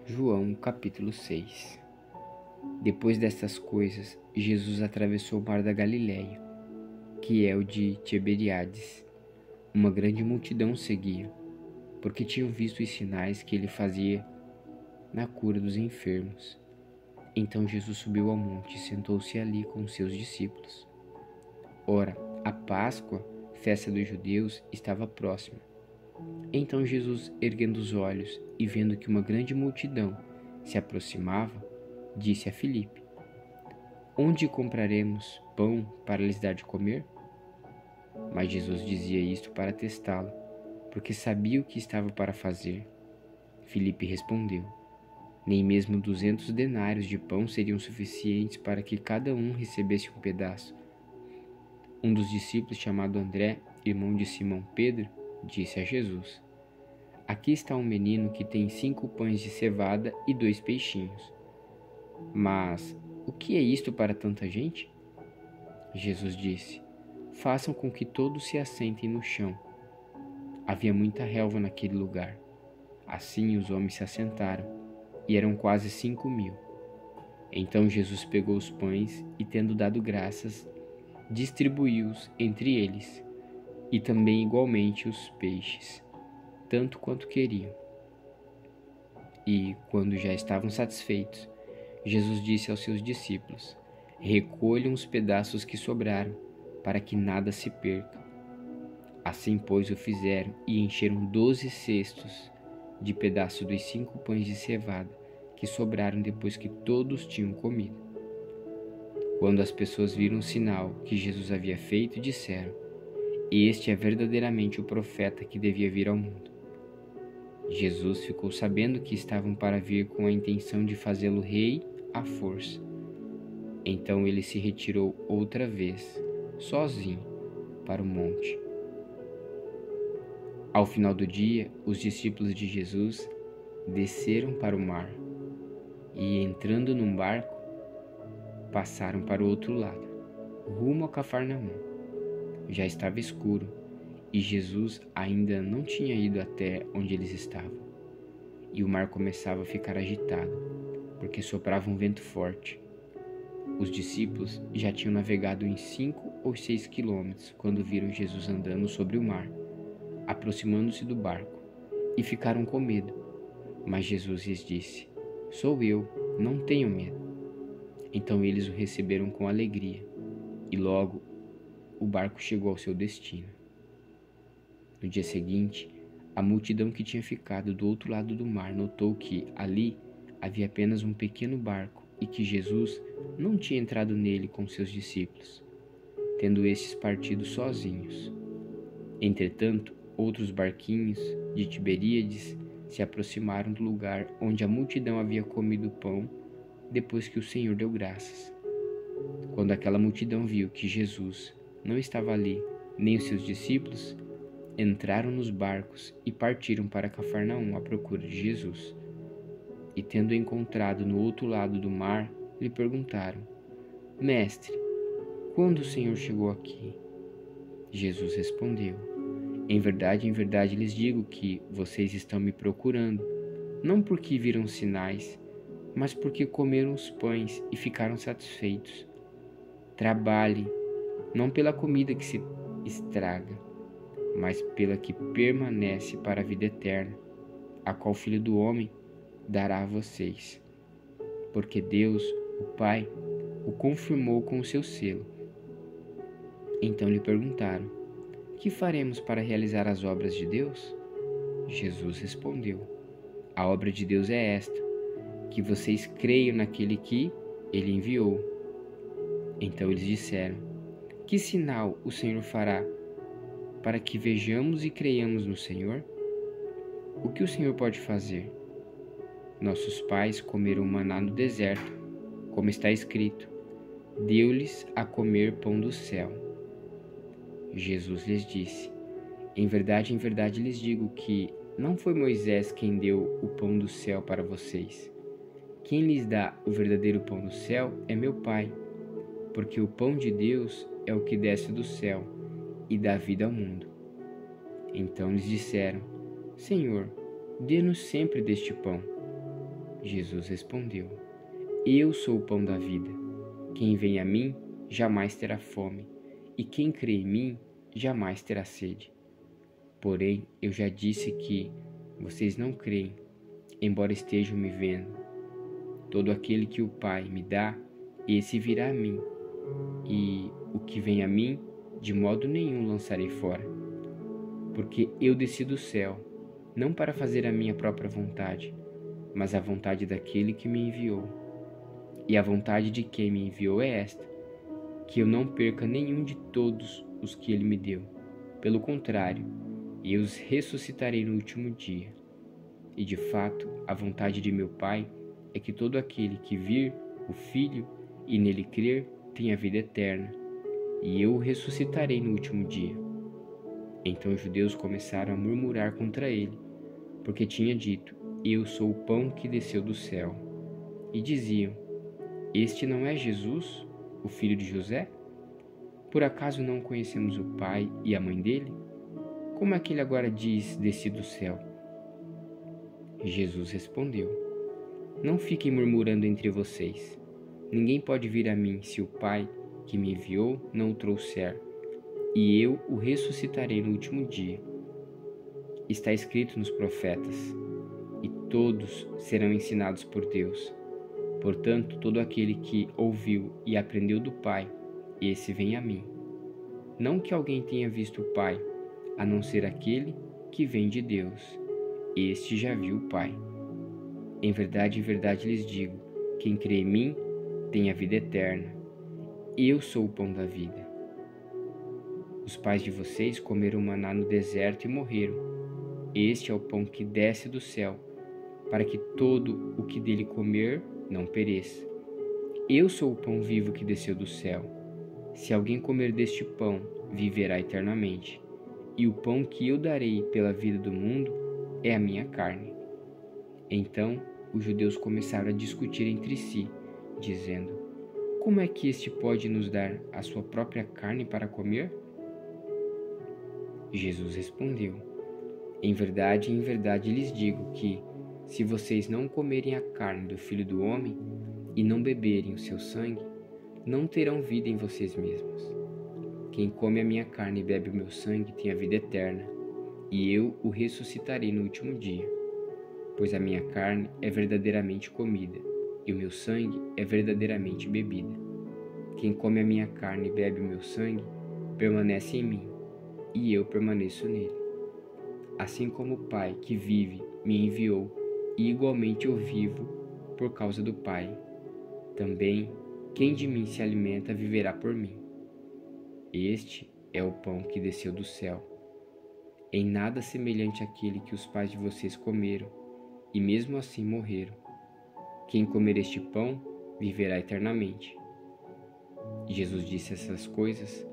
João capítulo 6. Depois destas coisas, Jesus atravessou o mar da Galileia, que é o de Tiberíades. Uma grande multidão o seguia, porque tinham visto os sinais que ele fazia na cura dos enfermos. Então Jesus subiu ao monte e sentou-se ali com os seus discípulos. Ora, a Páscoa, festa dos judeus, estava próxima. Então Jesus, erguendo os olhos e vendo que uma grande multidão se aproximava, disse a Filipe: Onde compraremos pão para lhes dar de comer? Mas Jesus dizia isto para testá-lo, porque sabia o que estava para fazer. Filipe respondeu: Nem mesmo 200 denários de pão seriam suficientes para que cada um recebesse um pedaço. Um dos discípulos, chamado André, irmão de Simão Pedro, disse a Jesus: Aqui está um menino que tem 5 pães de cevada e 2 peixinhos. Mas o que é isto para tanta gente? Jesus disse: Façam com que todos se assentem no chão. Havia muita relva naquele lugar. Assim os homens se assentaram, e eram quase 5.000. Então Jesus pegou os pães e, tendo dado graças, distribuiu-os entre eles, e também igualmente os peixes, tanto quanto queriam. E, quando já estavam satisfeitos, Jesus disse aos seus discípulos: Recolham os pedaços que sobraram, para que nada se perca. Assim, pois, o fizeram e encheram 12 cestos de pedaços dos 5 pães de cevada que sobraram depois que todos tinham comido. Quando as pessoas viram o sinal que Jesus havia feito, disseram: Este é verdadeiramente o profeta que devia vir ao mundo. Jesus ficou sabendo que estavam para vir com a intenção de fazê-lo rei à força. Então ele se retirou outra vez, sozinho, para o monte. Ao final do dia, os discípulos de Jesus desceram para o mar e, entrando num barco, passaram para o outro lado, rumo a Cafarnaum. Já estava escuro e Jesus ainda não tinha ido até onde eles estavam. E o mar começava a ficar agitado, porque soprava um vento forte. Os discípulos já tinham navegado em 5 ou 6 quilômetros quando viram Jesus andando sobre o mar, aproximando-se do barco, e ficaram com medo. Mas Jesus lhes disse: Sou eu, não tenham medo. Então eles o receberam com alegria, e logo o barco chegou ao seu destino. No dia seguinte, a multidão que tinha ficado do outro lado do mar notou que ali havia apenas um pequeno barco e que Jesus não tinha entrado nele com seus discípulos, tendo estes partido sozinhos. Entretanto, outros barquinhos de Tiberíades se aproximaram do lugar onde a multidão havia comido o pão depois que o Senhor deu graças. Quando aquela multidão viu que Jesus não estava ali, nem os seus discípulos, entraram nos barcos e partiram para Cafarnaum à procura de Jesus. E tendo encontrado no outro lado do mar, lhe perguntaram: Mestre, quando o Senhor chegou aqui? Jesus respondeu: em verdade lhes digo que vocês estão me procurando, não porque viram sinais, mas porque comeram os pães e ficaram satisfeitos. Trabalhe, não pela comida que se estraga, mas pela que permanece para a vida eterna, a qual o Filho do Homem dará a vocês. Porque Deus, o Pai, o confirmou com o seu selo. Então lhe perguntaram: Que faremos para realizar as obras de Deus? Jesus respondeu: A obra de Deus é esta, que vocês creiam naquele que Ele enviou. Então eles disseram: Que sinal o Senhor fará para que vejamos e creiamos no Senhor? O que o Senhor pode fazer? Nossos pais comeram maná no deserto, como está escrito: Deu-lhes a comer pão do céu. Jesus lhes disse: em verdade lhes digo que não foi Moisés quem deu o pão do céu para vocês. Quem lhes dá o verdadeiro pão do céu é meu Pai, porque o pão de Deus é o que desce do céu e dá vida ao mundo. Então lhes disseram: Senhor, dê-nos sempre deste pão. Jesus respondeu: Eu sou o pão da vida. Quem vem a mim jamais terá fome, e quem crê em mim jamais terá sede. Porém, eu já disse que vocês não creem, embora estejam me vendo. Todo aquele que o Pai me dá, esse virá a mim, e o que vem a mim, de modo nenhum lançarei fora. Porque eu desci do céu, não para fazer a minha própria vontade, mas a vontade daquele que me enviou. E a vontade de quem me enviou é esta: que eu não perca nenhum de todos os que ele me deu. Pelo contrário, eu os ressuscitarei no último dia. E de fato, a vontade de meu Pai é que todo aquele que vir o Filho e nele crer tenha vida eterna, e eu o ressuscitarei no último dia. Então os judeus começaram a murmurar contra ele, porque tinha dito: Eu sou o pão que desceu do céu. E diziam: Este não é Jesus, o filho de José? Por acaso não conhecemos o pai e a mãe dele? Como é que ele agora diz: Desci do céu? Jesus respondeu: Não fiquem murmurando entre vocês. Ninguém pode vir a mim se o Pai que me enviou não o trouxer, e eu o ressuscitarei no último dia. Está escrito nos profetas: E todos serão ensinados por Deus. Portanto, todo aquele que ouviu e aprendeu do Pai, esse vem a mim. Não que alguém tenha visto o Pai, a não ser aquele que vem de Deus. Este já viu o Pai. Em verdade lhes digo: quem crê em mim tem a vida eterna. Eu sou o pão da vida. Os pais de vocês comeram maná no deserto e morreram. Este é o pão que desce do céu, para que todo o que dele comer não pereça. Eu sou o pão vivo que desceu do céu. Se alguém comer deste pão, viverá eternamente. E o pão que eu darei pela vida do mundo é a minha carne. Então os judeus começaram a discutir entre si, dizendo: Como é que este pode nos dar a sua própria carne para comer? Jesus respondeu: em verdade lhes digo que, se vocês não comerem a carne do Filho do Homem e não beberem o seu sangue, não terão vida em vocês mesmos. Quem come a minha carne e bebe o meu sangue tem a vida eterna, e eu o ressuscitarei no último dia. Pois a minha carne é verdadeiramente comida, e o meu sangue é verdadeiramente bebida. Quem come a minha carne e bebe o meu sangue, permanece em mim, e eu permaneço nele. Assim como o Pai que vive me enviou, e igualmente eu vivo por causa do Pai. Também, quem de mim se alimenta viverá por mim. Este é o pão que desceu do céu. Em nada semelhante àquele que os pais de vocês comeram, e mesmo assim morreram. Quem comer este pão viverá eternamente. Jesus disse essas coisas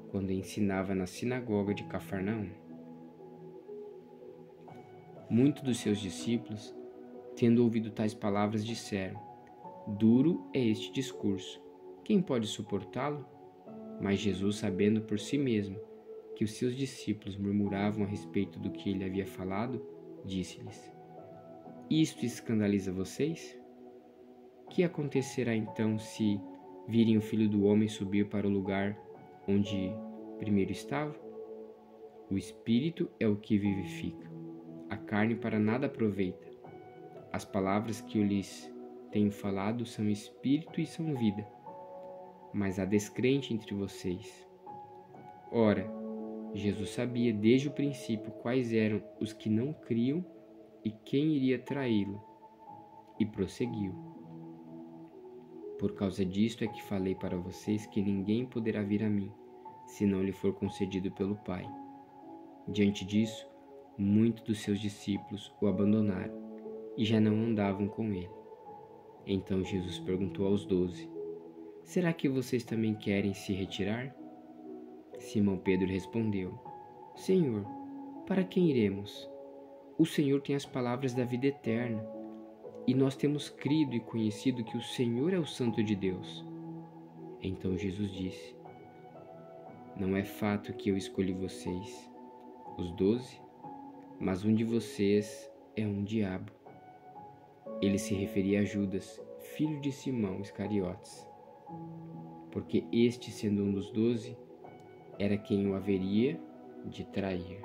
quando ensinava na sinagoga de Cafarnaum. Muitos dos seus discípulos, tendo ouvido tais palavras, disseram: Duro é este discurso, quem pode suportá-lo? Mas Jesus, sabendo por si mesmo que os seus discípulos murmuravam a respeito do que ele havia falado, disse-lhes: Isto escandaliza vocês? Que acontecerá então se virem o Filho do Homem subir para o lugar onde primeiro estava? O Espírito é o que vivifica, a carne para nada aproveita. As palavras que eu lhes tenho falado são Espírito e são vida. Mas há descrente entre vocês. Ora, Jesus sabia desde o princípio quais eram os que não criam e quem iria traí-lo, e prosseguiu: Por causa disto é que falei para vocês que ninguém poderá vir a mim, se não lhe for concedido pelo Pai. Diante disso, muitos dos seus discípulos o abandonaram e já não andavam com ele. Então Jesus perguntou aos 12: Será que vocês também querem se retirar? Simão Pedro respondeu: Senhor, para quem iremos? O Senhor tem as palavras da vida eterna, e nós temos crido e conhecido que o Senhor é o Santo de Deus. Então Jesus disse: Não é fato que eu escolhi vocês, os 12, mas um de vocês é um diabo. Ele se referia a Judas, filho de Simão Iscariotes, porque este, sendo um dos 12, era quem o haveria de trair.